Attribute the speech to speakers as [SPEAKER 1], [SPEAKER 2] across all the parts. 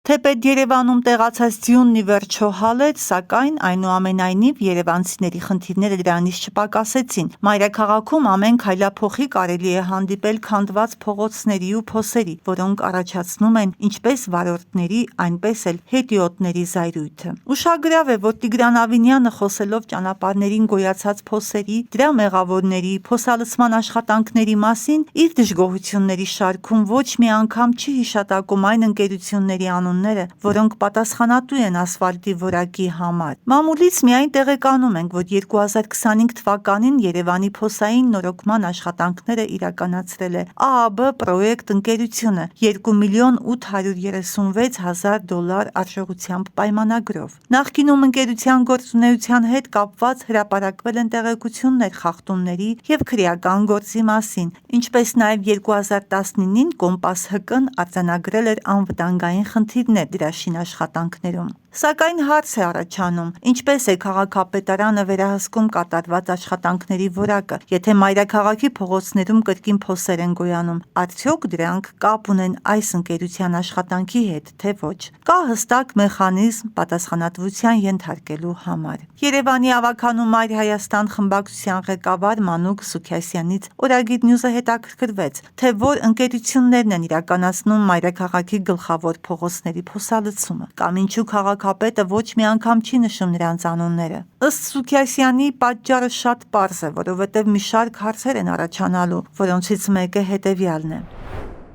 [SPEAKER 1] Թեպետ Երևանում տեղացած ձյունն ի վերջո հալեց, սակայն այնուամենայնիվ երևանցիների խնդիրները դրանից չպակասեցին։ Մայրաքաղաքում ամեն քայլափոխի կարելի է հանդիպել քանդված փողոցների ու փոսերի, որոնք առաջացնում են ինչպես վարորդների, այնպես էլ հետիոտների զայրույթը։ Ուշագրավ է, որ Տիգրան Ավինյանը խոսելով ճանապարհներին գոյացած փոսերի, դրա մեղավորների, փոսալցման աշխատանքների մասին, իր դժգոհությունների շարքում ոչ մի անգամ չի հիշատակում այն ընկերությունների անունները, որոնք պատասխանատու են ասֆալտի որակի համար։ Մամուլից միայն տեղեկանում ենք, որ 2025 թվականին Երևանի փոսային նորոգման աշխատանքները իրականացրել է ԱԱԲ պրոյեկտ ընկերությունը $2,836,000 արժողությամբ պայմանագրով։ Նախկինում ընկերության գործունեության հետ կապված հրապարակվել են տեղեկություններ խախտումների և քրեական գործի մասին, ինչպես նաև 2019-ին Կոմպաս ՀԿ-ն արձանագրել էր անվտանգային խնդիրներ դրա շինաշխատանքներում։ Սակայն հարց է առաջանում, ինչպես է քաղաքապետարանը վերահսկում կատարված աշխատանքների որակը, եթե մայրաքաղաքի փողոցներում կրկին փոսեր են գոյանում, արդյոք դրանք կապ ունեն այս ընկերության աշխատանքի հետ, թե ոչ։ Կա հստակ մեխանիզմ պատասխանատվության ենթարկելու համար։ Երևանի ավագանու Մայր Հայաստան խմբակցության ղեկավար Մանուկ Սուքիասյանից Օրագիր Նյուզը հետաքրքրվեց, թե որ ընկերություններն են իրականացնում մայրաքաղաքի գլխավոր փողոցների փոսալցումը, կամ ինչու քաղաքապետը ոչ մի անգամ չի նշում նրանց անունները։ Ըստ Սուքիասյանի պատճառը շատ պարզ է, որովհետև մի շարք հարցեր են առաջանալու, որոնցից մեկը հետևյալն է.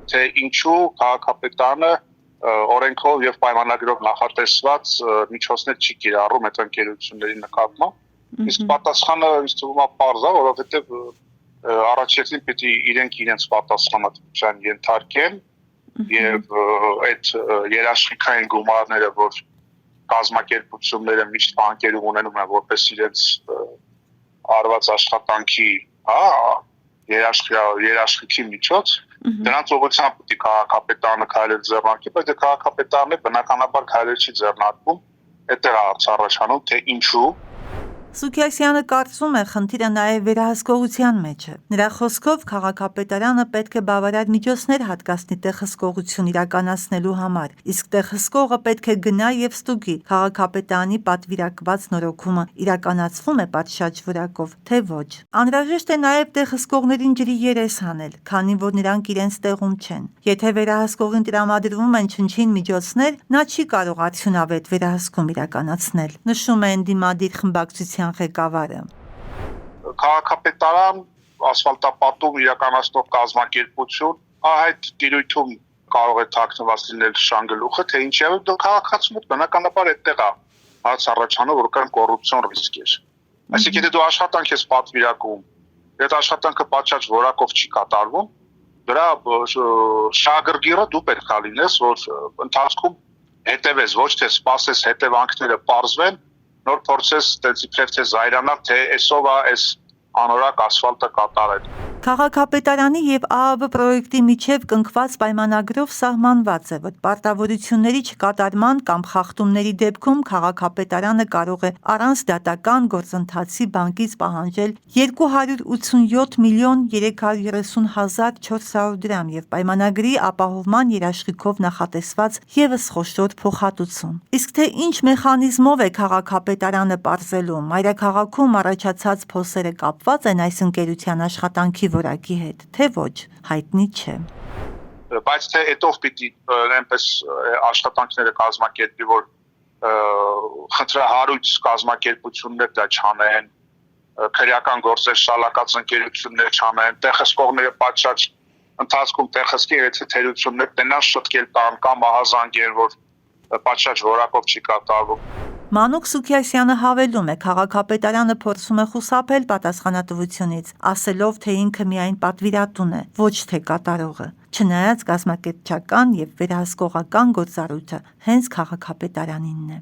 [SPEAKER 2] Թե ինչու քաղաքապետարանը օրենքով եւ պայմանագրով նախատեսված միջոցներ չի կիրառում այդ ընկերությունների նկատմամբ։ Իսկ պատասխանը ինձ թվում է պարզ է, որովհետեւ առաջիկին պիտի իրենց պատասխանատվության ենթարկեն եւ այդ երաշխիքային գումարները, որ կազմակերպությունները միշտ բանկերում ունենում են որպես իրենց արված աշխատանքի, երաշխիքի միջոց, դրանց ուղղությամբ պիտի քաղաքապետարանը քայլեր ձեռնարկի, բայց քաղաքապետարանը բնականաբար քայլեր չի ձեռնարկում, այդտեղ է հարց առաջանում, թե ինչու։
[SPEAKER 1] Սուքիասյանը կարծում է, խնդիրը նաև վերահսկողության մեջ է։ Նրա խոսքով քաղաքապետարանը պետք է բավարար միջոցներ հատկացնի տեղհսկողություն իրականացնելու համար, իսկ տեղհսկողը պետք է գնա և ստուգի քաղաքապետարանի պատվիրակված նորոգումը իրականացվում է պատշաճ որակով, թե ոչ։ Անհրաժեշտ է նաև տեղհսկողներին ջրի երես հանել, քանի որ նրանք իրենց տեղում չեն։ Եթե վերահսկողին տրամադրվում են չնչին միջոցներ, նա չի կարող արդյունավետ վերահսկում իրականացնել, նշում է ընդդիմադիր խմբակցության ղեկավարը։
[SPEAKER 2] Քաղաքապետարան, ասֆալտապատում իրականացնող կազմակերպություն, այդ տիրույթում կարող է թաքնված լինել շանգլուխը, թե ինչեւ քաղաքացու մոտ բնականաբար այդտեղ է հարց առաջանում, որ կան կոռուպցիոն ռիսկեր։ Այսինքն եթե դու աշխատանք ես պատվիրակում, այդ աշխատանքը պատշաճ որակով չի կատարվում, դրա շահագրգիռը դու պետք է լինես, որ ընթացքում հետևես, ոչ թե սպասես հետևանքները պարզվեն, նոր փորձես այդպես իբրև թե զայրանալ, թե այսով է այս անորակ ասֆալտը կատարել։
[SPEAKER 1] Քաղաքապետարանի և ԱԱԲ պրոյեկտի միջև կնքված պայմանագրով սահմանված է, որ պարտավորությունների չկատարման կամ խախտումների դեպքում քաղաքապետարանը կարող է առանց դատական գործընթացի բանկից պահանջել 287.330.400 դրամ և պայմանագրի ապահովման երաշխիքով նախատեսված ևս խոշոր փոխհատուցում։ Իսկ թե ինչ մեխանիզմով է քաղաքապետարանը պարզելու մայրաքաղաքում առաջացած փոսերը կապված են այս ընկերության աշխատանքի որակի հետ, թե ոչ, հայտնի չէ։
[SPEAKER 2] Բայց թե հետով պիտի այնպես աշխատանքները կազմակերպի, որ խնդրահարույց կազմակերպություններ դա չանեն, քրեական գործեր շալակած ընկերություններ չանեն, տեղհսկողները պատշաճ ընթացքում տեղհսկի թերություններ տնան շտկել տան կամ ահազանգեր, որ պատշաճ որակով չի կատարվում։
[SPEAKER 1] Մանուկ Սուքիասյանը հավելում է, քաղաքապետարանը փորձում է խուսափել պատասխանատվությունից, ասելով, թե ինքը միայն պատվիրատուն է, ոչ թե կատարողը, չնայած կազմակերպչական և վերահսկողական գործառույթը հենց քաղաքապետարանինն է։